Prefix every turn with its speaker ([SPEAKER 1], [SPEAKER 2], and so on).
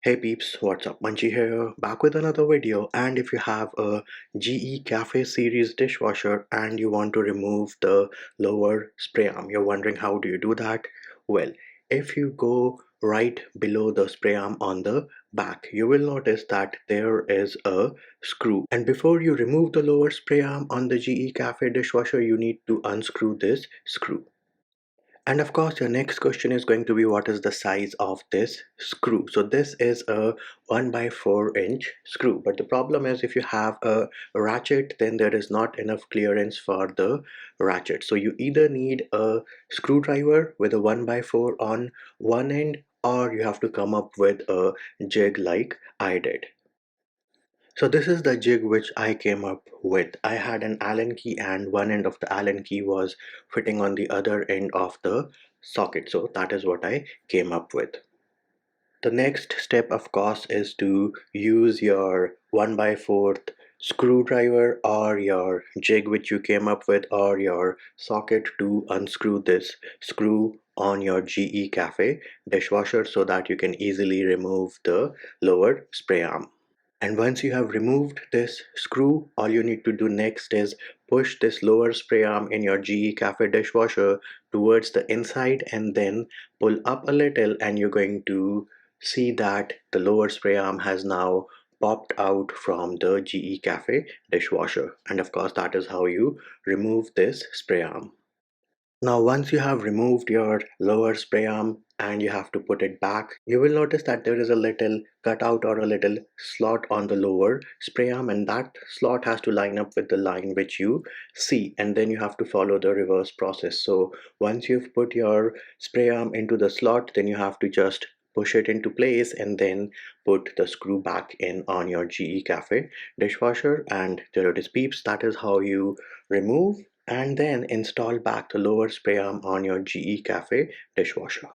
[SPEAKER 1] Hey peeps, what's up? Munchie here, back with another video. And if you have a GE Cafe series dishwasher and you want to remove the lower spray arm, you're wondering how do you do that? Well, if you go right below the spray arm on the back, you will notice that there is a screw. And before you remove the lower spray arm on the GE Cafe dishwasher, you need to unscrew this screw. And of course, your next question is going to be what is the size of this screw? So this is a 1 by 4 inch screw. But the problem is if you have a ratchet, then there is not enough clearance for the ratchet. So you either need a screwdriver with a 1 by 4 on one end, or you have to come up with a jig like I did. So this is the jig which I came up with. I had an Allen key and one end of the Allen key was fitting on the other end of the socket. So that is what I came up with. The next step of course is to use your 1 by 4th screwdriver or your jig which you came up with or your socket to unscrew this screw on your GE Cafe dishwasher so that you can easily remove the lower spray arm. And once you have removed this screw, all you need to do next is push this lower spray arm in your GE Cafe dishwasher towards the inside and then pull up a little, and you're going to see that the lower spray arm has now popped out from the GE Cafe dishwasher. And of course, that is how you remove this spray arm. Now, once you have removed your lower spray arm and you have to put it back, you will notice that there is a little cutout or a little slot on the lower spray arm, and that slot has to line up with the line which you see, and then you have to follow the reverse process. So once you've put your spray arm into the slot, then you have to just push it into place and then put the screw back in on your GE Cafe dishwasher, and there it is peeps. That is how you remove and then install back the lower spray arm on your GE Cafe dishwasher.